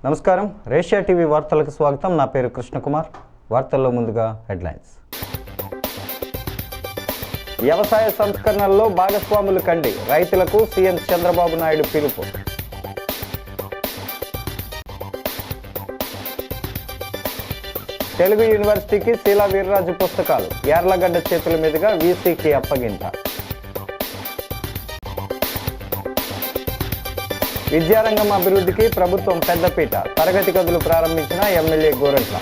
నమస్కారం, రేషియా టీవీ వార్తలకు స్వాగతం. నా పేరు కృష్ణకుమార్. వార్తల్లో ముందుగా హెడ్లైన్స్. వ్యవసాయ సంస్కరణల్లో భాగస్వాములు కండి, రైతులకు సీఎం చంద్రబాబు నాయుడు పిలుపు. తెలుగు యూనివర్సిటీకి శీలా వీర్రాజు పుస్తకాలు, యార్లగడ్డ చేతుల మీదుగా వీసీకి అప్పగింత. విద్యారంగం అభివృద్ధికి ప్రభుత్వం పెద్దపీట, తరగతి గదులు ప్రారంభించిన ఎమ్మెల్యే గోరంట్ల.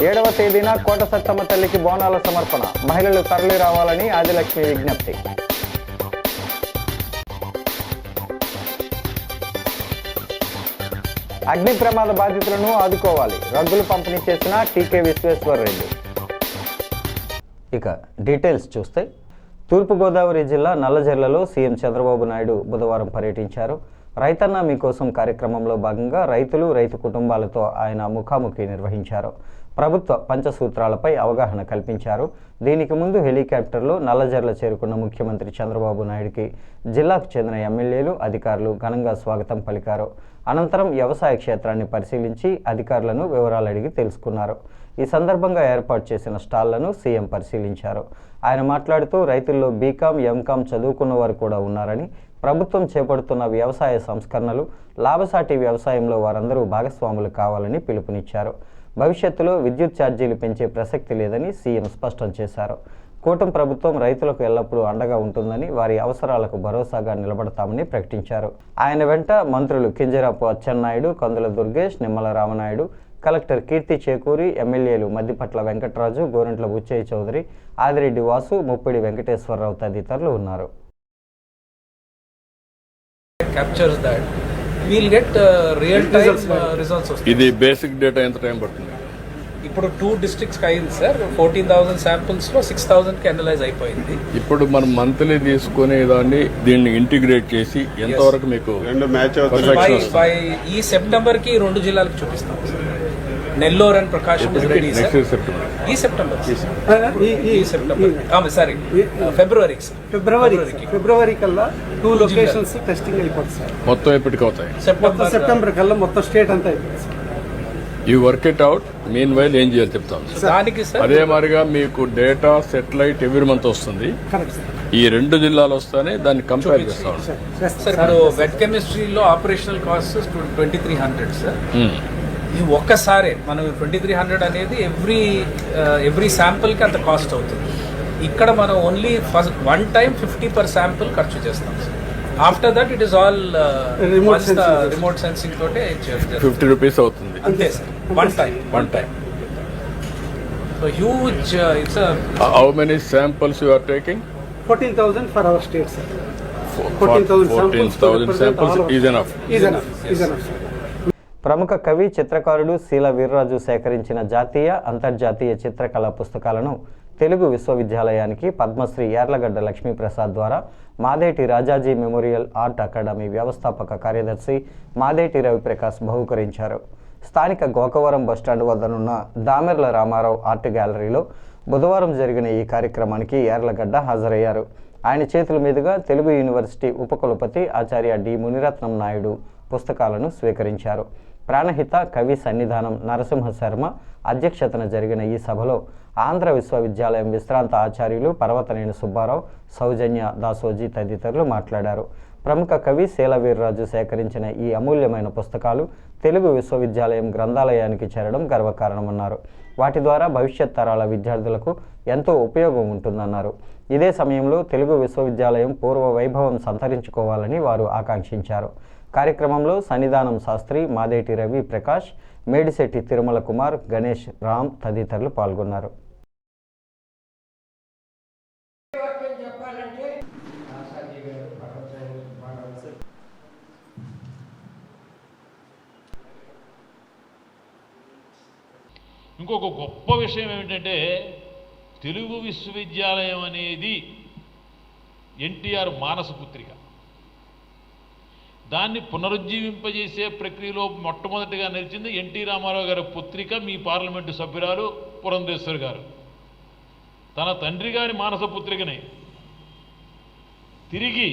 ఏడవ తేదీన కోట సత్తమ్మ తల్లికి బోనాల సమర్పణ, మహిళలు తరలి రావాలని ఆదిలక్ష్మి విజ్ఞప్తి. అగ్ని ప్రమాద బాధితులను ఆదుకోవాలి, రగ్గులు పంపిణీ చేసిన టీకే విశ్వేశ్వరరెడ్డి. ఇక డీటెయిల్స్ చూస్తే, తూర్పుగోదావరి జిల్లా నల్లజర్లలో సీఎం చంద్రబాబు నాయుడు బుధవారం పర్యటించారు. రైతన్న మీకోసం కార్యక్రమంలో భాగంగా రైతు కుటుంబాలతో ఆయన ముఖాముఖి నిర్వహించారు. ప్రభుత్వ పంచసూత్రాలపై అవగాహన కల్పించారు. దీనికి ముందు హెలికాప్టర్లో నల్లజర్ల చేరుకున్న ముఖ్యమంత్రి చంద్రబాబు నాయుడికి జిల్లాకు చెందిన ఎమ్మెల్యేలు, అధికారులు ఘనంగా స్వాగతం పలికారు. అనంతరం వ్యవసాయ క్షేత్రాన్ని పరిశీలించి అధికారులను వివరాలు అడిగి తెలుసుకున్నారు. ఈ సందర్భంగా ఏర్పాటు చేసిన స్టాళ్లను సీఎం పరిశీలించారు. ఆయన మాట్లాడుతూ రైతుల్లో బీకామ్, ఎంకామ్ చదువుకున్న వారు కూడా ఉన్నారని, ప్రభుత్వం చేపడుతున్న వ్యవసాయ సంస్కరణలు లాభసాటి వ్యవసాయంలో వారందరూ భాగస్వాములు కావాలని పిలుపునిచ్చారు. భవిష్యత్తులో విద్యుత్ ఛార్జీలు పెంచే ప్రసక్తి లేదని సీఎం స్పష్టం చేశారు. కూటమి ప్రభుత్వం రైతులకు ఎల్లప్పుడూ అండగా ఉంటుందని, వారి అవసరాలకు భరోసాగా నిలబడతామని ప్రకటించారు. ఆయన వెంట మంత్రులు కింజరాపు అచ్చెన్నాయుడు, కందుల దుర్గేష్, నిమ్మల రామనాయుడు, కలెక్టర్ కీర్తి చేకూరి, ఎమ్మెల్యేలు మద్దిపట్ల వెంకటరాజు, గోరంట్ల బుచ్చయ్య చౌదరి, ఆదిరెడ్డి వాసు, ముప్పిడి వెంకటేశ్వరరావు తదితరులు ఉన్నారు. ఇది బేసిక్ డేటా ఎంత టైం పడుతుంది? ఇప్పుడు 2 డిస్ట్రిక్ట్స్కి అయింది సార్. 14,000 శాంపుల్స్లో 6,000కి అనలైజ్ అయిపోయింది. ఇప్పుడు మనం మంత్లీ తీసుకునే దాన్ని దీన్ని ఇంటిగ్రేట్ చేసి ఎంతవరకు మీకు ఈ సెప్టెంబర్కి 2 జిల్లాలకు చూపిస్తాం. నెల్లూరు అండ్ ప్రకాశం ఈ సెప్టెంబర్ సారీ ఫిబ్రవరి కల్లా 2 లొకేషన్స్ టెస్టింగ్ అయిపోతుంది సార్. మొత్తం ఎప్పటికి అవుతాయి? సెప్టెంబర్ కల్లా మొత్తం స్టేట్ అంతా అయిపోతుంది సార్. ఈ work it out. Mean while ఏం చేయాలి చెప్తాం. అదే మాదిరిగా మీకు డేటా సెటిలైట్ ఎవ్రీ మంత్ వస్తుంది. ఈ 2 జిల్లాలు వస్తానే దాన్ని కంపేర్ చేస్తాం సార్. ఇప్పుడు వెట్ కెమిస్ట్రీలో ఆపరేషనల్ కాస్ట్ 2,300 సార్. ఇది ఒక్కసారే మనం 2,300 అనేది ఎవ్రీ శాంపుల్కి అంత కాస్ట్ అవుతుంది. ఇక్కడ మనం only first 1 time 50 per sample ఖర్చు చేస్తాం sir. After that it is all remote sensing తోటే 50 రూపీస్ అవుతుంది అంతే sir. One time. So huge. It's how many samples you are taking? 14,000 for our state sir. 14,000 samples is enough. ప్రముఖ కవి, చిత్రకారుడు శీలా వీర్రాజు సేకరించిన జాతీయ, అంతర్జాతీయ చిత్రకళా పుస్తకాలను తెలుగు విశ్వవిద్యాలయానికి పద్మశ్రీ యార్లగడ్డ లక్ష్మీప్రసాద్ ద్వారా Madeti Rajaji memorial art academy వ్యవస్థాపక కార్యదర్శి మాదేటి రవిప్రకాష్ బహూకరించారు. స్థానిక గోకవరం బస్టాండ్ వద్దనున్న దామెర్ల రామారావు ఆర్ట్ గ్యాలరీలో బుధవారం జరిగిన ఈ కార్యక్రమానికి యార్లగడ్డ హాజరయ్యారు. ఆయన చేతుల మీదుగా తెలుగు యూనివర్సిటీ ఉపకులపతి ఆచార్య డి మునిరత్నం నాయుడు పుస్తకాలను స్వీకరించారు. ప్రాణహిత కవి సన్నిధానం నరసింహ శర్మ అధ్యక్షతన జరిగిన ఈ సభలో ఆంధ్ర విశ్వవిద్యాలయం విశ్రాంత ఆచార్యులు పర్వతనేని సుబ్బారావు, సౌజన్య దాసోజీ తదితరులు మాట్లాడారు. ప్రముఖ కవి శీలా వీర్రాజు సేకరించిన ఈ అమూల్యమైన పుస్తకాలు తెలుగు విశ్వవిద్యాలయం గ్రంథాలయానికి చేరడం గర్వకారణమన్నారు. వాటి ద్వారా భవిష్యత్ తరాల విద్యార్థులకు ఎంతో ఉపయోగం ఉంటుందన్నారు. ఇదే సమయంలో తెలుగు విశ్వవిద్యాలయం పూర్వ వైభవం సంతరించుకోవాలని వారు ఆకాంక్షించారు. కార్యక్రమంలో సన్నిధానం శాస్త్రి, మాదేటి రవి ప్రకాష్, మేడిశెట్టి తిరుమల కుమార్, గణేష్, రామ్ తదితరులు పాల్గొన్నారు. ఇంకొక గొప్ప విషయం ఏమిటంటే, తెలుగు విశ్వవిద్యాలయం అనేది ఎన్టీఆర్ మానస పుత్రిక. దాన్ని పునరుజ్జీవింపజేసే ప్రక్రియలో మొట్టమొదటిగా నిలిచింది ఎన్టీ రామారావు గారి పుత్రిక, మీ పార్లమెంటు సభ్యురాలు పురంధేశ్వరి గారు. తన తండ్రి గారి మానస పుత్రికని తిరిగి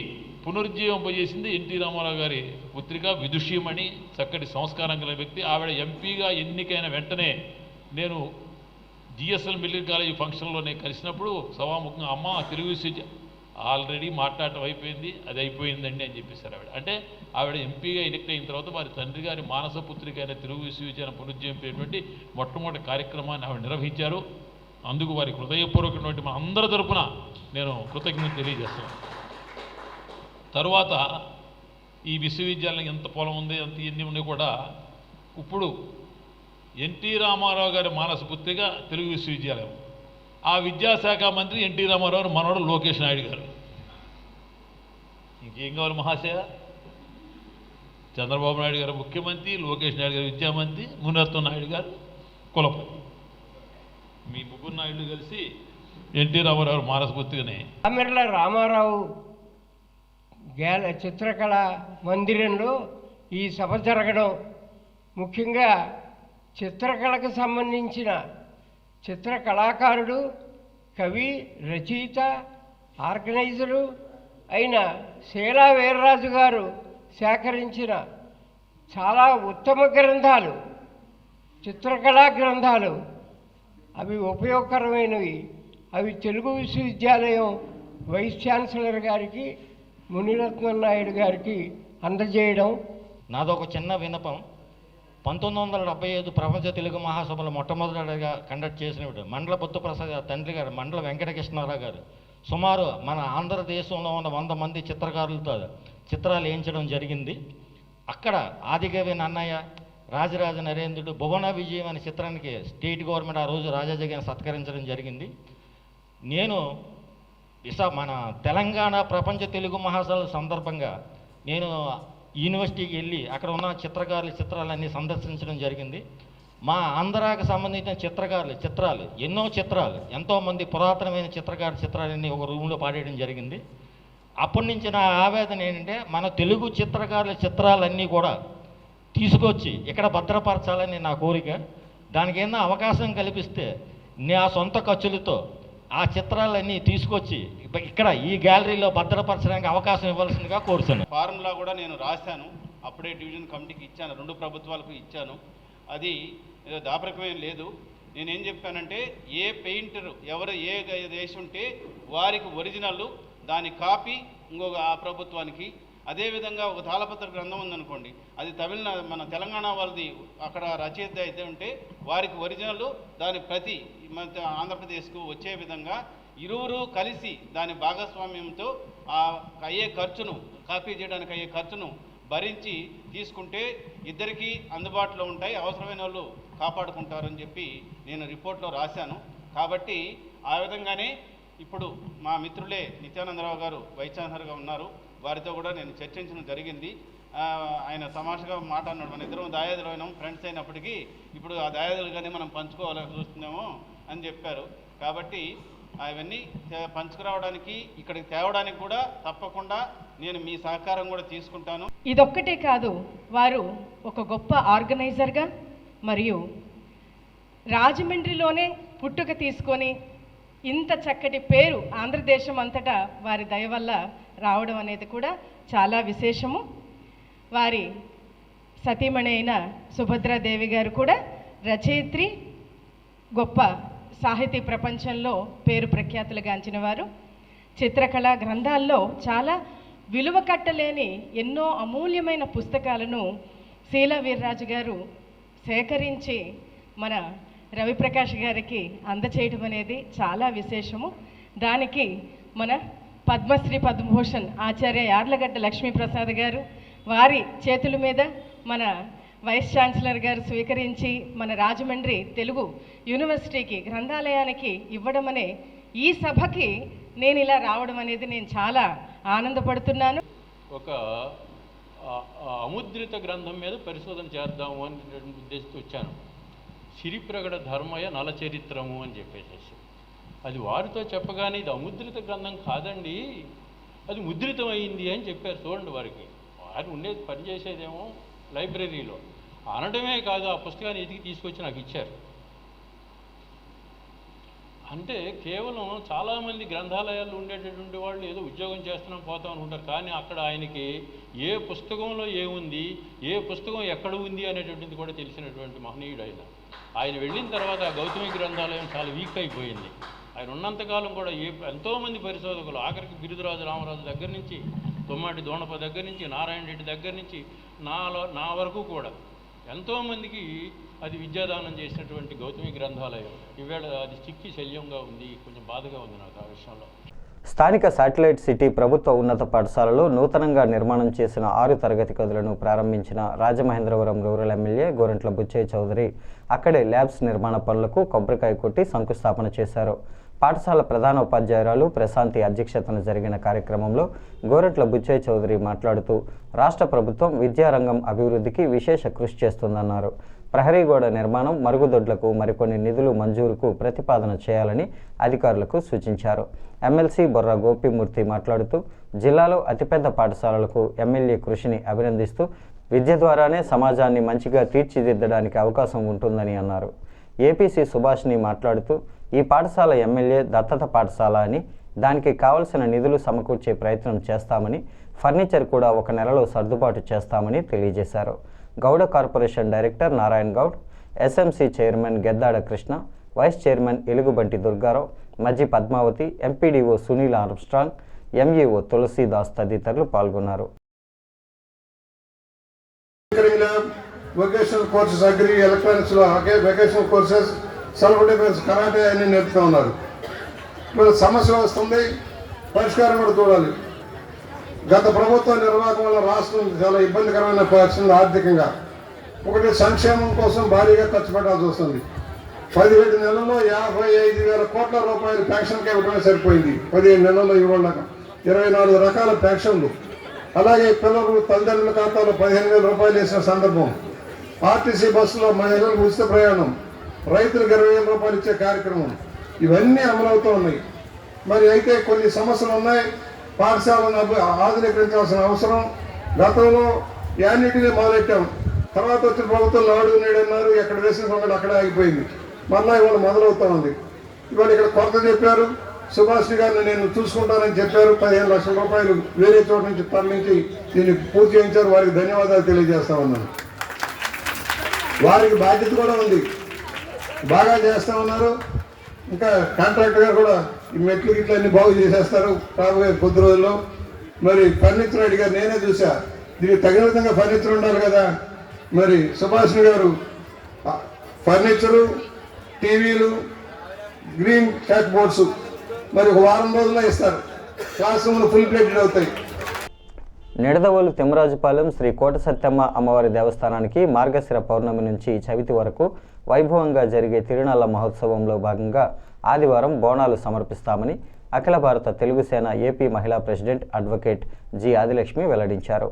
పునరుజ్జీవింపజేసింది ఎన్టీ రామారావు గారి పుత్రిక విదుషీమణి, చక్కటి సంస్కారం కలిగిన వ్యక్తి. ఆవిడ ఎంపీగా ఎన్నికైన వెంటనే నేను జిఎస్ఎల్ మిలిటరీ కాలేజీ ఫంక్షన్లో నేను కలిసినప్పుడు సభాముఖంగా అమ్మ తెలుగు ఆల్రెడీ మాట్లాడటం అయిపోయింది, అది అయిపోయిందండి అని చెప్పేశారు ఆవిడ. అంటే ఆవిడ ఎంపీగా ఎన్నిక అయిన తర్వాత వారి తండ్రి గారి మానస పుత్రిక అయిన తెలుగు విశ్వవిద్యాలయం పునరుజ్జీవింపేటువంటి మొట్టమొదటి కార్యక్రమాన్ని ఆవిడ నిర్వహించారు. అందుకు వారి హృదయపూర్వకమైనటువంటి మన అందరి తరపున నేను కృతజ్ఞత తెలియజేస్తాను. తరువాత ఈ విశ్వవిద్యాలయం ఎంత పొలం ఉంది, ఎంత ఎన్ని ఉన్నాయి కూడా ఇప్పుడు ఎన్టీ రామారావు గారి మానస పుత్రిక తెలుగు విశ్వవిద్యాలయం. ఆ విద్యాశాఖ మంత్రి ఎన్టీ రామారావు మనవడు లోకేష్ నాయుడు గారు. ఇంకేం కావాలి మహాశయ? చంద్రబాబు నాయుడు గారు ముఖ్యమంత్రి, లోకేష్ నాయుడు గారు విద్యామంత్రి, మునిరత్నం నాయుడు గారు కులపతి. మీ ముగ్గురు నాయుడు కలిసి ఎన్టీ రామారావు మానస పుత్రికని ఆమెర్ల రామారావు చిత్రకళ మందిరంలో ఈ సభ జరగడం, ముఖ్యంగా చిత్రకళకు సంబంధించిన చిత్ర కళాకారుడు, కవి, రచయిత, ఆర్గనైజరు అయిన శీలా వీర్రాజు గారు సేకరించిన చాలా ఉత్తమ గ్రంథాలు, చిత్రకళా గ్రంథాలు, అవి ఉపయోగకరమైనవి. అవి తెలుగు విశ్వవిద్యాలయం వైస్ ఛాన్సలర్ గారికి, మునిరత్నం నాయుడు గారికి అందజేయడం. నాదొక చిన్న విన్నపం. 1975 ప్రపంచ తెలుగు మహాసభలో మొట్టమొదటిగా కండక్ట్ చేసినప్పుడు మండల బుద్ధప్రసాద్ గారు తండ్రి గారు, మండల వెంకటకృష్ణారావు గారు సుమారు మన ఆంధ్రదేశంలో ఉన్న 100 మంది చిత్రకారులతో చిత్రాలు వేయించడం జరిగింది. అక్కడ ఆదికవి నన్నయ్య, రాజరాజ నరేంద్రుడు, భువన విజయం అనే చిత్రానికి స్టేట్ గవర్నమెంట్ ఆ రోజు రాజాజీ గారిని సత్కరించడం జరిగింది. నేను మన తెలంగాణ ప్రపంచ తెలుగు మహాసభల సందర్భంగా నేను యూనివర్సిటీకి వెళ్ళి అక్కడ ఉన్న చిత్రకారుల చిత్రాలన్నీ సందర్శించడం జరిగింది. మా ఆంధ్రాకి సంబంధించిన చిత్రాలు ఎన్నో చిత్రాలు, ఎంతోమంది పురాతనమైన చిత్రాలన్నీ ఒక రూమ్లో పాడేయడం జరిగింది. అప్పటి నుంచి నా ఆవేదన ఏంటంటే మన తెలుగు చిత్రకారుల చిత్రాలన్నీ కూడా తీసుకొచ్చి ఇక్కడ భద్రపరచాలని నా కోరిక. దానికి ఏదైనా అవకాశం కల్పిస్తే నా సొంత ఖర్చులతో ఆ చిత్రాలన్నీ తీసుకొచ్చి ఇక్కడ ఈ గ్యాలరీలో భద్రపరచడానికి అవకాశం ఇవ్వాల్సిందిగా కోరుతున్నాను. ఫార్ములా కూడా నేను రాశాను, అప్పుడే డివిజన్ కమిటీకి ఇచ్చాను, 2 ప్రభుత్వాలకు ఇచ్చాను. అది ఏదో దాపరికమేం లేదు. నేనేం చెప్పానంటే ఏ పెయింటరు ఎవరు ఏ దేశం ఉంటే వారికి ఒరిజినల్, దాని కాపీ ఇంకొక ఆ ప్రభుత్వానికి. అదేవిధంగా ఒక తాళపత్ర గ్రంథం ఉందనుకోండి, అది మన తెలంగాణ వాళ్ళది అక్కడ రచయిత అయితే ఉంటే వారికి ఒరిజినల్, దాని ప్రతి మన ఆంధ్రప్రదేశ్కు వచ్చే విధంగా ఇరువురు కలిసి దాని భాగస్వామ్యంతో అయ్యే ఖర్చును, కాపీ చేయడానికి అయ్యే ఖర్చును భరించి తీసుకుంటే ఇద్దరికీ అందుబాటులో ఉంటాయి, అవసరమైన వాళ్ళు కాపాడుకుంటారని చెప్పి నేను రిపోర్ట్లో రాశాను. కాబట్టి ఆ విధంగానే ఇప్పుడు మా మిత్రులే నిత్యానందరావు గారు వైస్ ఛాన్సలర్గా ఉన్నారు, వారితో కూడా నేను చర్చించడం జరిగింది. ఆయన తమాషగా మాట అన్నాడు, మన ఇద్దరం దాయాదులు అయినాం, ఫ్రెండ్స్ అయినప్పటికీ ఇప్పుడు ఆ దాయాదులుగానే మనం పంచుకోవాలని చూస్తున్నాము అని చెప్పారు. కాబట్టి అవన్నీ పంచుకురావడానికి ఇక్కడికి తేవడానికి కూడా తప్పకుండా నేను మీ సహకారం కూడా తీసుకుంటాను. ఇదొక్కటే కాదు, వారు ఒక గొప్ప ఆర్గనైజర్గా మరియు రాజమండ్రిలోనే పుట్టుక తీసుకొని ఇంత చక్కటి పేరు ఆంధ్రదేశం అంతటా వారి దయ వల్ల రావడం అనేది కూడా చాలా విశేషము. వారి సతీమణి అయిన సుభద్రాదేవి గారు కూడా రచయిత్రి, గొప్ప సాహితీ ప్రపంచంలో పేరు ప్రఖ్యాతులు గాంచిన వారు. చిత్రకళా గ్రంథాల్లో చాలా విలువ కట్టలేని ఎన్నో అమూల్యమైన పుస్తకాలను శీలా వీర్రాజు గారు సేకరించి మన రవిప్రకాష్ గారికి అందచేయడం అనేది చాలా విశేషము. దానికి మన పద్మశ్రీ పద్మభూషణ్ ఆచార్య యార్లగడ్డ లక్ష్మీప్రసాద్ గారు వారి చేతుల మీద మన వైస్ ఛాన్సలర్ గారు స్వీకరించి మన రాజమండ్రి తెలుగు యూనివర్సిటీకి గ్రంథాలయానికి ఇవ్వడం అనే ఈ సభకి నేను ఇలా రావడం అనేది నేను చాలా ఆనందపడుతున్నాను. ఒక అముద్రిత గ్రంథం మీద పరిశోధన చేద్దాము అని ఉద్దేశంతో వచ్చాను. సిరిప్రగడ ధర్మయ నలచరిత్రము అని చెప్పేసి అది వారితో చెప్పగానే ఇది అముద్రిత గ్రంథం కాదండి, అది ముద్రితం అయింది అని చెప్పారు. చూడండి, వారికి వారు ఉండేది పనిచేసేదేమో లైబ్రరీలో అనడమే కాదు, ఆ పుస్తకాన్ని ఎదిగి తీసుకొచ్చి నాకు ఇచ్చారు. అంటే కేవలం చాలామంది గ్రంథాలయాల్లో ఉండేటటువంటి వాళ్ళు ఏదో ఉద్యోగం చేస్తున్నాం పోతాం అనుకుంటారు, కానీ అక్కడ ఆయనకి ఏ పుస్తకంలో ఏముంది, ఏ పుస్తకం ఎక్కడ ఉంది అనేటువంటిది కూడా తెలిసినటువంటి మహనీయుడు ఆయన వెళ్ళిన తర్వాత గౌతమి గ్రంథాలయం చాలా వీక్ అయిపోయింది. ఆయన ఉన్నంతకాలం కూడా ఎంతోమంది పరిశోధకులు, ఆఖరికి బిరుదురాజు రామరాజు దగ్గర నుంచి, తొమ్మాటి దోణప దగ్గర నుంచి, నారాయణ రెడ్డి దగ్గర నుంచి నా వరకు కూడా ఎంతోమందికి అది విద్యాదానం చేసినటువంటి గౌతమి గ్రంథాలయం ఈవేళ అది చిక్కి శల్యంగా ఉంది. కొంచెం బాధగా ఉంది నాకు ఆ విషయంలో. స్థానిక శాటిలైట్ సిటీ ప్రభుత్వ ఉన్నత పాఠశాలలో నూతనంగా నిర్మాణం చేసిన 6 తరగతి గదులను ప్రారంభించిన రాజమహేంద్రవరం రూరల్ ఎమ్మెల్యే గోరంట్ల బుచ్చయ్య చౌదరి అక్కడే ల్యాబ్స్ నిర్మాణ పనులకు కొబ్బరికాయ కొట్టి శంకుస్థాపన చేశారు. పాఠశాల ప్రధానోపాధ్యాయురాలు ప్రశాంతి అధ్యక్షతన జరిగిన కార్యక్రమంలో గోరంట్ల బుచ్చయ్య చౌదరి మాట్లాడుతూ రాష్ట్ర ప్రభుత్వం విద్యారంగం అభివృద్ధికి విశేష కృషి చేస్తుందన్నారు. ప్రహరీ గోడ నిర్మాణం, మరుగుదొడ్లకు మరికొన్ని నిధులు మంజూరుకు ప్రతిపాదన చేయాలని అధికారులకు సూచించారు. ఎమ్మెల్సీ బొర్రా గోపిమూర్తి మాట్లాడుతూ జిల్లాలో అతిపెద్ద పాఠశాలలకు ఎమ్మెల్యే కృషిని అభినందిస్తూ విద్య ద్వారానే సమాజాన్ని మంచిగా తీర్చిదిద్దడానికి అవకాశం ఉంటుందని అన్నారు. ఏపీసీ సుభాష్ని మాట్లాడుతూ ఈ పాఠశాల ఎమ్మెల్యే దత్తత పాఠశాల అని, దానికి కావలసిన నిధులు సమకూర్చే ప్రయత్నం చేస్తామని, ఫర్నిచర్ కూడా 1 నెలలో సర్దుబాటు చేస్తామని తెలియజేశారు. Gouda corporation director Narayana Goud, SMC chairman Geddada Krishna, vice chairman Elugubanti Durgarao, Majji Padmavathi, MPDO Sunil Armstrong, MEO Tulasidas తదితరులు పాల్గొన్నారు. వొకేషనల్ కోర్సెస్, అగ్రి, ఎలక్ట్రానిక్స్లో vocational courses, self defence, karate అన్ని నేర్పుతూ ఉన్నారు. ఇప్పుడు సమస్య వస్తుంది, పరిష్కారం కూడా చూడాలి. గత ప్రభుత్వ నిర్వాహకం వల్ల రాష్ట్రం చాలా ఇబ్బందికరమైన పరిస్థితి ఆర్థికంగా. ఒకటి సంక్షేమం కోసం భారీగా ఖర్చు పెట్టాల్సి వస్తుంది. 17 నెలల్లో 55,000 కోట్ల రూపాయలు పెన్షన్కి ఇవ్వడమే సరిపోయింది. 15 నెలల్లో ఇవ్వలేక 24 రకాల పెన్షన్లు. అలాగే పిల్లలు తల్లిదండ్రుల ఖాతాలో 15,000 రూపాయలు వేసిన సందర్భం. ఆర్టీసీ బస్సులో మహిళలకు ఉచిత ప్రయాణం, రైతులకు 20,000 రూపాయలు ఇచ్చే కార్యక్రమం, ఇవన్నీ అమలవుతూ ఉన్నాయి. మరి అయితే కొన్ని సమస్యలు ఉన్నాయి. పాఠశాలను ఆధునీకరించాల్సిన అవసరం. గతంలో యాన్నిటిని మొదలెట్టాం, తర్వాత వచ్చిన ప్రభుత్వం నాడు నేడు అన్నారు, ఎక్కడ వేసిన ఒకటి అక్కడే ఆగిపోయింది. మళ్ళీ ఇవాళ మొదలవుతూ ఉంది. ఇవాళ ఇక్కడ కొరత చెప్పారు, సుభాష్ గారిని నేను చూసుకుంటానని చెప్పారు. 15 లక్షల రూపాయలు వేరే చోట నుంచి తరలించి దీన్ని పూర్తి చేయించారు. వారికి ధన్యవాదాలు తెలియజేస్తా ఉన్నాను. వారికి బాధ్యత కూడా ఉంది, బాగా చేస్తా ఉన్నారు. ఇంకా కాంట్రాక్టర్ గారు కూడా ఈ మెట్లు గిట్లు అన్ని బాగు చేసేస్తారు రాబోయే కొద్ది రోజుల్లో. మరి ఫర్నిచర్ అడిగారు, నేనే చూసా. దీనికి తగిన విధంగా ఫర్నిచర్ ఉండాలి కదా. మరి సుభాష్ గారు ఫర్నిచరు, టీవీలు, గ్రీన్ క్యాట్ బోర్డ్స్ మరి 1 వారం రోజుల్లో ఇస్తారు. క్లాస్ రూమ్లు ఫుల్ ప్లేటెడ్ అవుతాయి. నిడదవోలు తిమ్మరాజుపాలెం శ్రీ కోట సత్యమ్మ అమ్మవారి దేవస్థానానికి మార్గశిర పౌర్ణమి నుంచి చవితి వరకు వైభవంగా జరిగే తిరునాళ్ల మహోత్సవంలో భాగంగా ఆదివారం బోనాలు సమర్పిస్తామని అఖిల భారత తెలుగు సేన ఏపీ మహిళా ప్రెసిడెంట్ అడ్వకేట్ జి ఆదిలక్ష్మి వెల్లడించారు.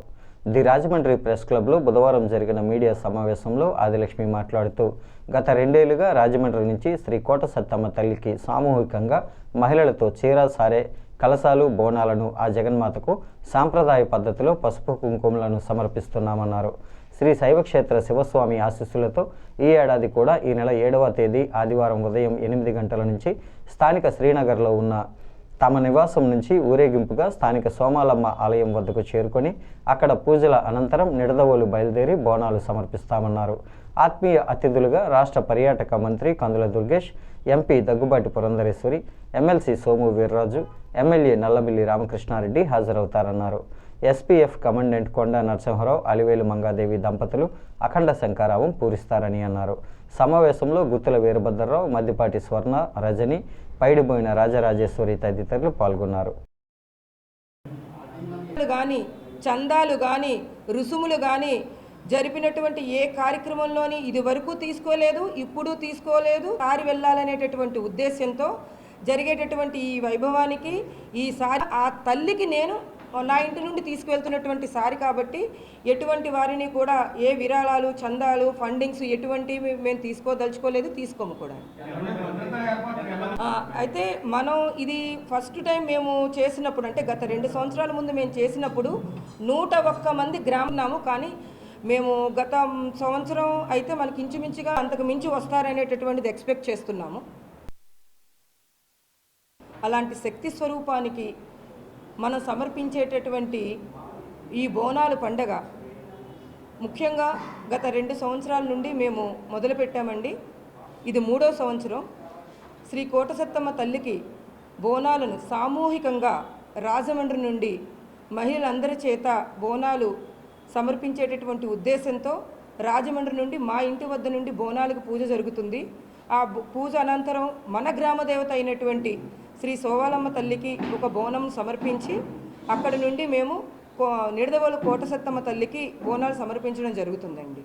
ది రాజమండ్రి ప్రెస్ క్లబ్లో బుధవారం జరిగిన మీడియా సమావేశంలో ఆదిలక్ష్మి మాట్లాడుతూ గత 2 ఏళ్లుగా రాజమండ్రి నుంచి శ్రీ కోట సత్తమ్మ తల్లికి సామూహికంగా మహిళలతో చీర, సారే, కలశాలు, బోనాలను ఆ జగన్మాతకు సాంప్రదాయ పద్ధతిలో పసుపు కుంకుమలను సమర్పిస్తున్నామన్నారు. శ్రీ శైవక్షేత్ర శివస్వామి ఆశీస్సులతో ఈ ఏడాది కూడా ఈ నెల 7వ తేదీ ఆదివారం ఉదయం 8 గంటల నుంచి స్థానిక శ్రీనగర్లో ఉన్న తమ నివాసం నుంచి ఊరేగింపుగా స్థానిక సోమాలమ్మ ఆలయం వద్దకు చేరుకొని అక్కడ పూజల అనంతరం నిడదవోలు బయలుదేరి బోనాలు సమర్పిస్తామన్నారు. ఆత్మీయ అతిథులుగా రాష్ట్ర పర్యాటక మంత్రి Kandula Durgesh, MP Daggubati Purandeswari, MLC Somu Veerraju, MLA Nallabilli Ramakrishna Reddy హాజరవుతారన్నారు. ఎస్పీఎఫ్ కమాండెంట్ కొండా నరసింహరావు, అలివేలు మంగాదేవి దంపతులు అఖండ శంఖారావం పూరిస్తారని అన్నారు. సమావేశంలో గుత్తుల వీరభద్రరావు, మద్దిపాటి స్వర్ణ, రజని, పైడిబోయిన రాజరాజేశ్వరి తదితరులు పాల్గొన్నారు. కానీ చందాలు కానీ రుసుములు కానీ జరిపినటువంటి ఏ కార్యక్రమంలోని ఇది వరకు తీసుకోలేదు, ఇప్పుడు తీసుకోలేదు. సారి వెళ్ళాలనేటటువంటి ఉద్దేశంతో జరిగేటటువంటి ఈ వైభవానికి ఈసారి ఆ తల్లికి నేను నా ఇంటి నుండి తీసుకువెళ్తున్నటువంటి సారి కాబట్టి ఎటువంటి వారిని కూడా ఏ విరాళాలు, చందాలు, ఫండింగ్స్ ఎటువంటివి మేము తీసుకోదలుచుకోలేదు, తీసుకోము కూడా. అయితే మనం ఇది ఫస్ట్ టైం మేము చేసినప్పుడు, అంటే గత 2 సంవత్సరాల ముందు మేము చేసినప్పుడు 101 మంది గ్రామన్నాము. కానీ మేము గత సంవత్సరం అయితే మనకి ఇంచుమించుగా అంతకు మించి వస్తారనేటటువంటిది ఎక్స్పెక్ట్ చేస్తున్నాము. అలాంటి శక్తి స్వరూపానికి మనం సమర్పించేటటువంటి ఈ బోనాలు పండగ ముఖ్యంగా గత 2 సంవత్సరాల నుండి మేము మొదలుపెట్టామండి. ఇది 3వ సంవత్సరం. శ్రీ కోటసత్తమ్మ తల్లికి బోనాలను సామూహికంగా రాజమండ్రి నుండి మహిళలందరి చేత బోనాలు సమర్పించేటటువంటి ఉద్దేశంతో రాజమండ్రి నుండి మా ఇంటి వద్ద నుండి బోనాలకు పూజ జరుగుతుంది. ఆ పూజ అనంతరం మన గ్రామ దేవత అయినటువంటి శ్రీ సోవాలమ్మ తల్లికి ఒక బోనం సమర్పించి అక్కడి నుండి మేము నిడదవోలు కోటసత్తమ్మ తల్లికి బోనాలు సమర్పించడం జరుగుతుందండి.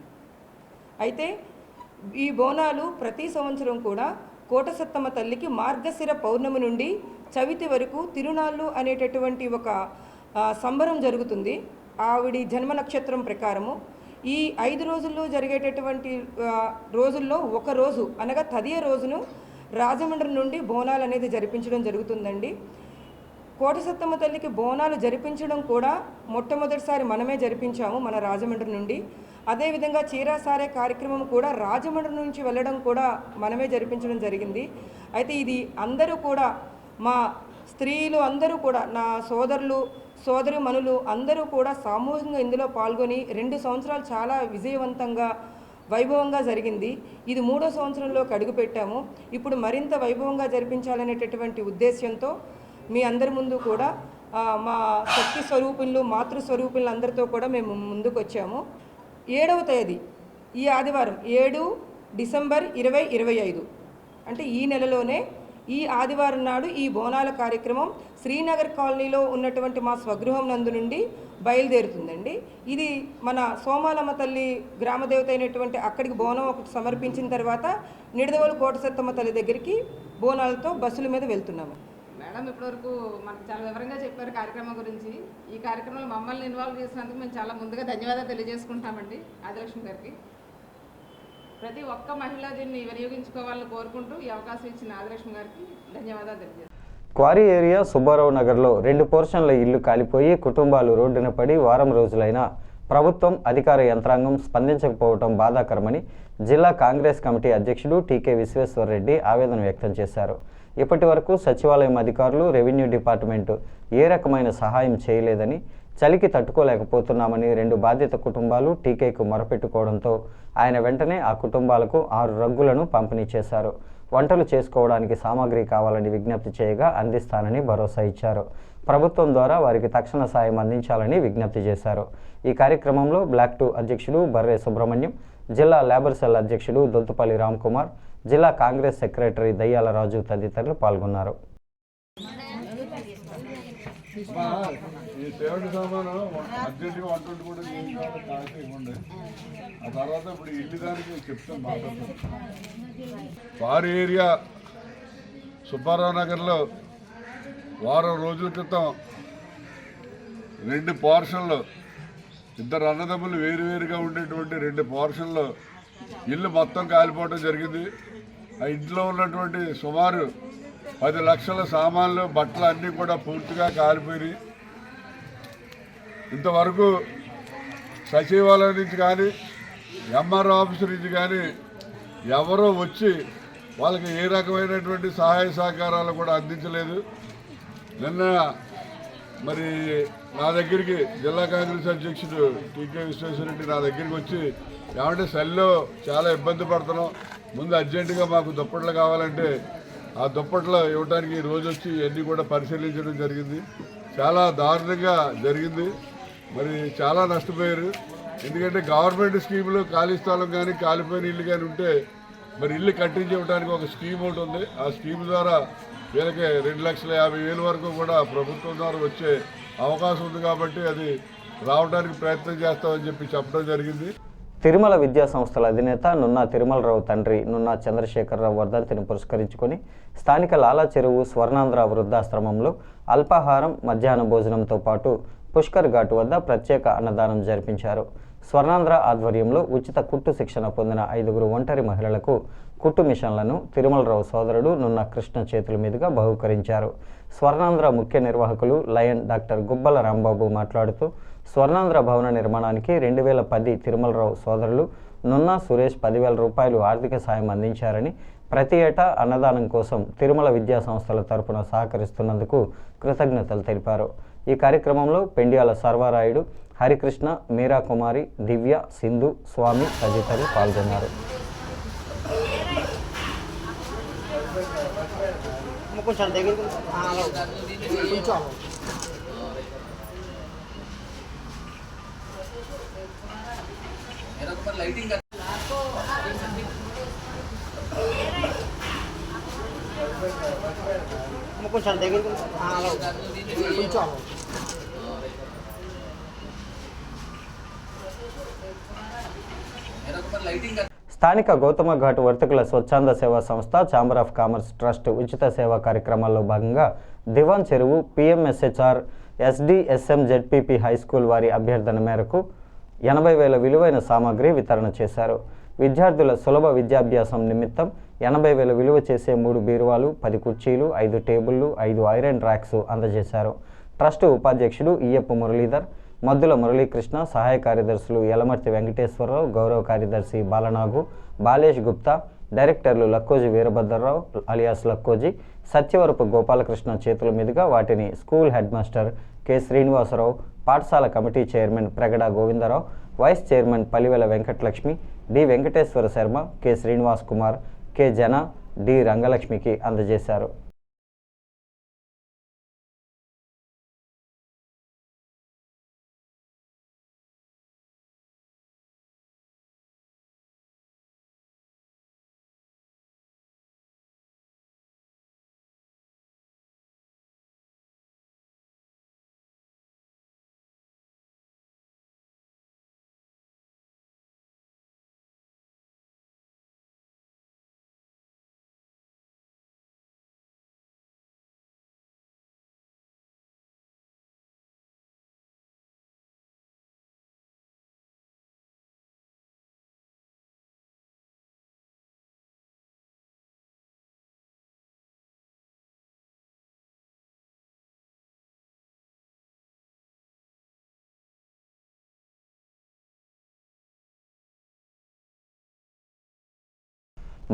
అయితే ఈ బోనాలు ప్రతి సంవత్సరం కూడా కోటసత్తమ్మ తల్లికి మార్గశిర పౌర్ణమి నుండి చవితి వరకు తిరునాళ్ళు అనేటటువంటి ఒక సంబరం జరుగుతుంది. ఆవిడి జన్మ నక్షత్రం ప్రకారము ఈ 5 రోజుల్లో జరిగేటటువంటి రోజుల్లో ఒక రోజు అనగా తదియ రోజును రాజమండ్రి నుండి బోనాలు అనేది జరిపించడం జరుగుతుందండి. కోటసత్తమ్మ తల్లికి బోనాలు జరిపించడం కూడా మొట్టమొదటిసారి మనమే జరిపించాము మన రాజమండ్రి నుండి. అదేవిధంగా చీరాసారే కార్యక్రమం కూడా రాజమండ్రి నుంచి వెళ్ళడం కూడా మనమే జరిపించడం జరిగింది. అయితే ఇది అందరూ కూడా మా స్త్రీలు అందరూ కూడా నా సోదరులు సోదరీమణులు అందరూ కూడా సామూహికంగా ఇందులో పాల్గొని 2 సంవత్సరాలు చాలా విజయవంతంగా వైభవంగా జరిగింది. ఇది 3వ సంవత్సరంలోకి అడుగుపెట్టాము. ఇప్పుడు మరింత వైభవంగా జరిపించాలనేటటువంటి ఉద్దేశ్యంతో మీ అందరి ముందు కూడా మా శక్తి స్వరూపులు మాతృస్వరూపులు అందరితో కూడా మేము ముందుకు వచ్చాము. 7వ తేదీ ఈ ఆదివారం 7 డిసెంబర్ 2025 అంటే ఈ నెలలోనే ఈ ఆదివారం నాడు ఈ బోనాల కార్యక్రమం శ్రీనగర్ కాలనీలో ఉన్నటువంటి మా స్వగృహం నందు నుండి బయలుదేరుతుందండి. ఇది మన సోమాలమ్మ తల్లి గ్రామదేవత అయినటువంటి అక్కడికి బోనం ఒకటి సమర్పించిన తర్వాత నిడదవోలు కోటసత్తమ్మ తల్లి దగ్గరికి బోనాలతో బస్సుల మీద వెళ్తున్నాము. మేడం ఇప్పటివరకు మనకు చాలా వివరంగా చెప్పారు కార్యక్రమం గురించి. ఈ కార్యక్రమంలో మమ్మల్ని ఇన్వాల్వ్ చేసినందుకు మేము చాలా ముందుగా ధన్యవాదాలు తెలియజేసుకుంటామండి ఆదిలక్ష్మి గారికి. ప్రతి ఒక్క మహిళ దీన్ని వినియోగించుకోవాలని కోరుకుంటూ ఈ అవకాశం ఇచ్చిన ఆదిలక్ష్మి గారికి ధన్యవాదాలు తెలియజేస్తాను. క్వారీ ఏరియా సుబ్బారావు నగర్లో 2 పోర్షన్ల ఇల్లు కాలిపోయి కుటుంబాలు రోడ్డున పడి వారం రోజులైనా ప్రభుత్వం అధికార యంత్రాంగం స్పందించకపోవడం బాధాకరమని జిల్లా కాంగ్రెస్ కమిటీ అధ్యక్షుడు టీకే విశ్వేశ్వరరెడ్డి ఆవేదన వ్యక్తం చేశారు. ఇప్పటి వరకు సచివాలయం అధికారులు రెవెన్యూ డిపార్ట్మెంటు ఏ రకమైన సహాయం చేయలేదని, చలికి తట్టుకోలేకపోతున్నామని 2 బాధిత కుటుంబాలు టీకేకు మొరపెట్టుకోవడంతో ఆయన వెంటనే ఆ కుటుంబాలకు 6 రగ్గులను పంపిణీ చేశారు. వంటలు చేసుకోవడానికి సామాగ్రి కావాలని విజ్ఞప్తి చేయగా అందిస్తానని భరోసా ఇచ్చారు. ప్రభుత్వం ద్వారా వారికి తక్షణ సాయం అందించాలని విజ్ఞప్తి చేశారు. ఈ కార్యక్రమంలో బ్లాక్ 2 అధ్యక్షుడు బర్రే సుబ్రహ్మణ్యం, జిల్లా లేబర్ సెల్ అధ్యక్షుడు దొంతుపల్లి రామ్కుమార్, జిల్లా కాంగ్రెస్ సెక్రటరీ దయ్యాల రాజు తదితరులు పాల్గొన్నారు. ఈ సేవటి సామాను అర్జెంటుగా వంట కూడా ఇవ్వండి. ఆ తర్వాత ఇప్పుడు ఇల్లు దానికి చెప్తాను మాట్లాడుతాను. వారి ఏరియా సుబ్బారావు నగర్లో వారం రోజుల క్రితం 2 పోర్షన్లు, 2 అన్నదమ్ములు వేరువేరుగా ఉండేటువంటి 2 పోర్షన్లు ఇల్లు మొత్తం కాలిపోవడం జరిగింది. ఆ ఇంట్లో ఉన్నటువంటి సుమారు 10 లక్షల సామాన్లు, బట్టలు అన్నీ కూడా పూర్తిగా కాలిపోయినాయి. ఇంతవరకు సచివాలయం నుంచి కానీ ఎంఆర్ఓ ఆఫీస్ నుంచి కానీ ఎవరో వచ్చి వాళ్ళకి ఏ రకమైనటువంటి సహాయ సహకారాలు కూడా అందించలేదు. నిన్న మరి నా దగ్గరికి జిల్లా కాంగ్రెస్ అధ్యక్షుడు టీకే విశ్వేశ్వరరెడ్డి నా దగ్గరికి వచ్చి, ఏమంటే సెల్లో చాలా ఇబ్బంది పడుతున్నాం, ముందు అర్జెంటుగా మాకు దుప్పట్లు కావాలంటే ఆ దుప్పట్లు ఇవ్వడానికి రోజు వచ్చి ఇవన్నీ కూడా పరిశీలించడం జరిగింది. చాలా దారుణంగా జరిగింది. మరి చాలా నష్టపోయారు. ఎందుకంటే గవర్నమెంట్ స్కీములు ఖాళీ స్థలం కానీ కాలిపోయిన ఇల్లు కానీ ఉంటే మరి ఇల్లు కట్టించి ఇవ్వడానికి ఒక స్కీమ్ ఒకటి ఉంది. ఆ స్కీమ్ ద్వారా వీళ్ళకి 2,50,000 వరకు కూడా ప్రభుత్వం ద్వారా వచ్చే అవకాశం ఉంది. కాబట్టి అది రావడానికి ప్రయత్నం చేస్తామని చెప్పి చెప్పడం జరిగింది. తిరుమల విద్యా సంస్థల అధినేత నున్నా తిరుమలరావు తండ్రి నున్నా చంద్రశేఖరరావు వర్ధంతిని పురస్కరించుకొని స్థానిక లాలా చెరువు స్వర్ణాంధ్ర వృద్ధాశ్రమంలో అల్పాహారం, మధ్యాహ్న భోజనంతో పాటు పుష్కర్ ఘాట్ వద్ద ప్రత్యేక అన్నదానం జరిపించారు. స్వర్ణాంధ్ర ఆధ్వర్యంలో ఉచిత కుట్టు శిక్షణ పొందిన 5 ఒంటరి మహిళలకు కుట్టు మిషన్లను తిరుమలరావు సోదరుడు నున్న కృష్ణ చేతుల మీదుగా బహుకరించారు. స్వర్ణాంధ్ర ముఖ్య నిర్వాహకులు లయన్ డాక్టర్ గుబ్బల రాంబాబు మాట్లాడుతూ స్వర్ణాంధ్ర భవన నిర్మాణానికి 2010 తిరుమలరావు సోదరులు నున్నా సురేష్ 10,000 రూపాయలు ఆర్థిక సాయం అందించారని, ప్రతి ఏటా అన్నదానం కోసం తిరుమల విద్యా సంస్థల తరపున సహకరిస్తున్నందుకు కృతజ్ఞతలు తెలిపారు. ఈ కార్యక్రమంలో పెండ్యాల సర్వారాయుడు, హరికృష్ణ, మీరా కుమారి, దివ్య, సింధు, స్వామి తదితరులు పాల్గొన్నారు. స్థానిక గౌతమ ఘాట్ వర్తకుల స్వచ్ఛంద సేవా సంస్థ ఛాంబర్ ఆఫ్ కామర్స్ ట్రస్ట్ ఉచిత సేవా కార్యక్రమాల్లో భాగంగా దివాన్ చెరువు పిఎంఎస్హెచ్ఆర్ ఎస్డిఎస్ఎం జెడ్పీపీ హై స్కూల్ వారి అభ్యర్థన మేరకు 80,000 విలువైన సామాగ్రి వితరణ చేశారు. విద్యార్థుల సులభ విద్యాభ్యాసం నిమిత్తం 80,000 విలువ చేసే 3 బీరువాలు, 10 కుర్చీలు, 5 టేబుళ్లు, 5 ఐరన్ ర్యాక్స్ అందజేశారు. ట్రస్ట్ ఉపాధ్యక్షుడు ఈయప్ప మురళీధర్, మద్దుల మురళీకృష్ణ, సహాయ కార్యదర్శులు యలమర్తి వెంకటేశ్వరరావు, గౌరవ కార్యదర్శి బాలనాగు, బాలేష్ గుప్తా, డైరెక్టర్లు లక్కోజి వీరభద్రరావు అలియాస్ లక్కోజి, సత్యవరపు గోపాలకృష్ణ చేతుల మీదుగా వాటిని school head master K Srinivasa Rao, పాఠశాల committee chairman Pragada Govinda Rao, vice chairman Palivela Venkatalakshmi, D Venkateswara Sharma, K Srinivas Kumar, K Jana, D రంగలక్ష్మికి అందజేశారు.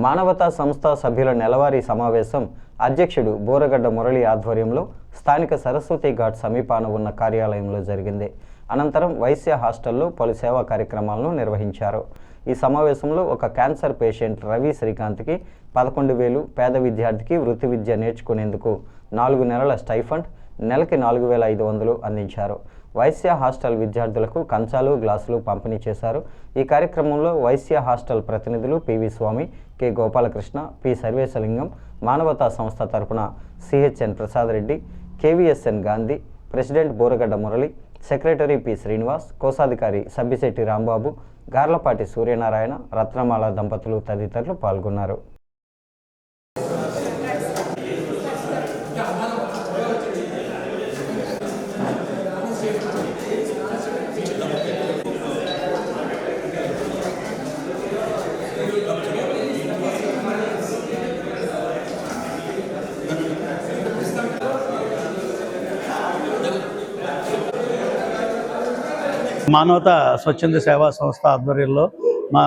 మానవతా సంస్థ సభ్యుల నెలవారీ సమావేశం అధ్యక్షుడు బోరగడ్డ మురళి ఆధ్వర్యంలో స్థానిక సరస్వతి ఘాట్ సమీపాన ఉన్న కార్యాలయంలో జరిగింది. అనంతరం వైశ్య హాస్టల్లో పలు సేవా కార్యక్రమాలను నిర్వహించారు. ఈ సమావేశంలో ఒక క్యాన్సర్ పేషెంట్ రవి శ్రీకాంత్కి 11,000, పేద విద్యార్థికి వృత్తి విద్య నేర్చుకునేందుకు 4 నెలల స్టైఫండ్, నెలకి 4,500 అందించారు. వైశ్య హాస్టల్ విద్యార్థులకు కంచాలు, గ్లాసులు పంపిణీ చేశారు. ఈ కార్యక్రమంలో వైశ్య హాస్టల్ ప్రతినిధులు పివి స్వామి, కె గోపాలకృష్ణ, పి సర్వేశలింగం, మానవతా సంస్థ తరపున CHN Prasad Reddy, KVSN Gandhi, president Boragadda Murali, secretary P Srinivas, కోశాధికారి సబ్బిశెట్టి రాంబాబు, గార్లపాటి సూర్యనారాయణ, రత్నమాల దంపతులు తదితరులు పాల్గొన్నారు. మానవతా స్వచ్ఛంద సేవా సంస్థ ఆధ్వర్యంలో మా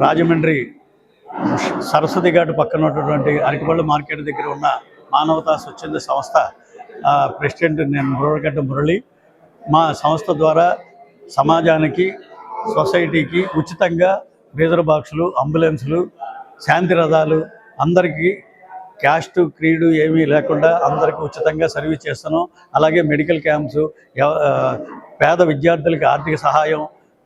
రాజమండ్రి సరస్వతి ఘాట్ పక్కన ఉన్నటువంటి అరటిపళ్ళు మార్కెట్ దగ్గర ఉన్న మానవతా స్వచ్ఛంద సంస్థ ప్రెసిడెంట్ నేను బోరగడ్డ మురళి. మా సంస్థ ద్వారా సమాజానికి, సొసైటీకి ఉచితంగా రీజర్ బాక్సులు, అంబులెన్సులు, శాంతి రథాలు అందరికీ క్యాస్ట్ క్రీడు ఏమీ లేకుండా అందరికీ ఉచితంగా సర్వీస్ చేస్తున్నాం. అలాగే మెడికల్ క్యాంప్స్, పేద విద్యార్థులకి ఆర్థిక సహాయం,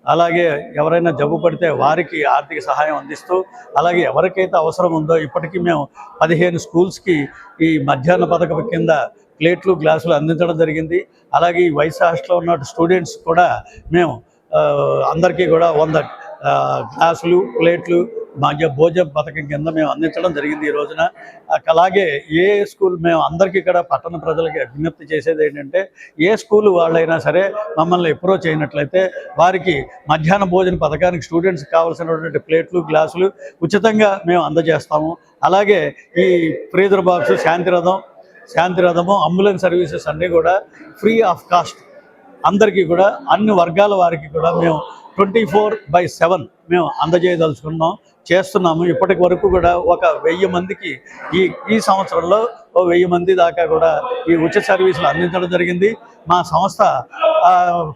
అలాగే ఎవరైనా జబ్బు పడితే వారికి ఆర్థిక సహాయం అందిస్తూ, అలాగే ఎవరికైతే అవసరం ఉందో ఇప్పటికీ మేము 15 స్కూల్స్కి ఈ మధ్యాహ్న పథకం కింద ప్లేట్లు, గ్లాసులు అందించడం జరిగింది. అలాగే ఈ వైస్ హాస్టల్లో ఉన్న స్టూడెంట్స్ కూడా మేము అందరికీ కూడా 100 గ్లాసులు, ప్లేట్లు భోజన పథకం కింద మేము అందించడం జరిగింది ఈ రోజున. అలాగే ఏ స్కూల్ మేము అందరికీ ఇక్కడ పట్టణ ప్రజలకి విజ్ఞప్తి చేసేది ఏంటంటే, ఏ స్కూల్ వాళ్ళైనా సరే మమ్మల్ని అప్రోచ్ అయినట్లయితే వారికి మధ్యాహ్న భోజన పథకానికి స్టూడెంట్స్కి కావాల్సినటువంటి ప్లేట్లు, గ్లాసులు ఉచితంగా మేము అందజేస్తాము. అలాగే ఈ ఫ్రీజర్ బాక్సు, శాంతి రథము, అంబులెన్స్ సర్వీసెస్ అన్నీ కూడా ఫ్రీ ఆఫ్ కాస్ట్ అందరికీ కూడా, అన్ని వర్గాల వారికి కూడా మేము 24/7 మేము అందజేయదలుచుకున్నాం, చేస్తున్నాము. ఇప్పటి వరకు కూడా ఒక 1000 మందికి ఈ సంవత్సరంలో 1000 మంది దాకా కూడా ఈ ఉచిత సర్వీసులు అందించడం జరిగింది. మా సంస్థ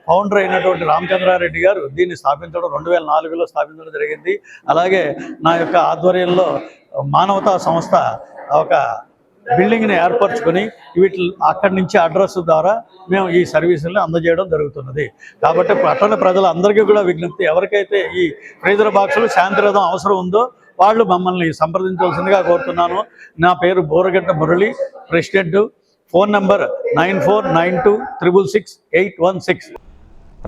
ఫౌండర్ అయినటువంటి రామచంద్రారెడ్డి గారు దీన్ని స్థాపించడం 2004లో స్థాపించడం జరిగింది. అలాగే నా యొక్క ఆధ్వర్యంలో మానవతా సంస్థ ఒక బిల్డింగ్ని ఏర్పరచుకొని అక్కడి నుంచి అడ్రస్ ద్వారా మేము ఈ సర్వీసులను అందజేయడం జరుగుతున్నది. కాబట్టి పట్టణ ప్రజలందరికీ కూడా విజ్ఞప్తి, ఎవరికైతే ఈ ఫ్రీజర్ బాక్సులు శాంతిరథం అవసరం ఉందో వాళ్ళు మమ్మల్ని సంప్రదించవలసిందిగా కోరుతున్నాను. నా పేరు Boragadda Murali, president. Phone number 9492666816.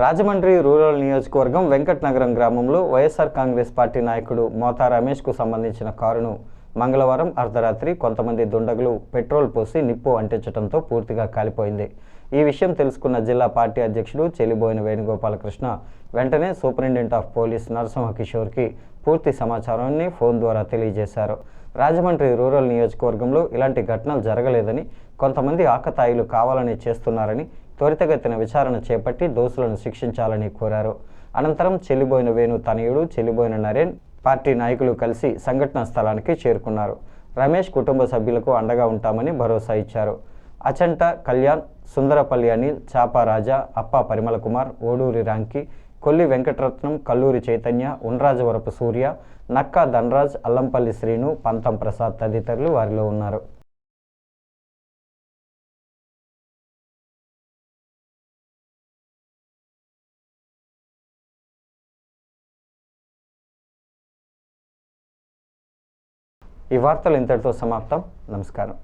Rajahmundry rural నియోజకవర్గం వెంకటనగరం గ్రామంలో వైఎస్ఆర్ కాంగ్రెస్ పార్టీ నాయకుడు మోతా రమేష్కు సంబంధించిన కారును మంగళవారం అర్ధరాత్రి కొంతమంది దుండగులు పెట్రోల్ పోసి నిప్పు అంటించడంతో పూర్తిగా కాలిపోయింది. ఈ విషయం తెలుసుకున్న జిల్లా పార్టీ అధ్యక్షుడు చెలిబోయిన వేణుగోపాలకృష్ణ వెంటనే సూపరింటెండెంట్ ఆఫ్ పోలీస్ నరసింహకిషోర్కి పూర్తి సమాచారాన్ని ఫోన్ ద్వారా తెలియజేశారు. రాజమండ్రి రూరల్ నియోజకవర్గంలో ఇలాంటి ఘటనలు జరగలేదని, కొంతమంది ఆకతాయిలు కావాలని చేస్తున్నారని త్వరితగతిన విచారణ చేపట్టి దోషులను శిక్షించాలని కోరారు. అనంతరం చెల్లిబోయిన వేణు తనయుడు చెల్లిబోయిన నరేన్ పార్టీ నాయకులు కలిసి సంఘటనా స్థలానికి చేరుకున్నారు. రమేష్ కుటుంబ సభ్యులకు అండగా ఉంటామని భరోసా ఇచ్చారు. అచంట కళ్యాణ్, సుందరపల్లి అనిల్, చాపా రాజా, అప్ప పరిమళ కుమార్, ఓడూరి రాంకి, కొల్లి వెంకటరత్నం, కల్లూరి చైతన్య, ఉండ్రాజవరపు సూర్య, నక్కా ధనరాజ్, అల్లంపల్లి శ్రీను, పంతం ప్రసాద్ తదితరులు వారిలో ఉన్నారు. ఈ వార్తలు ఇంతటితో సమాప్తం. నమస్కారం.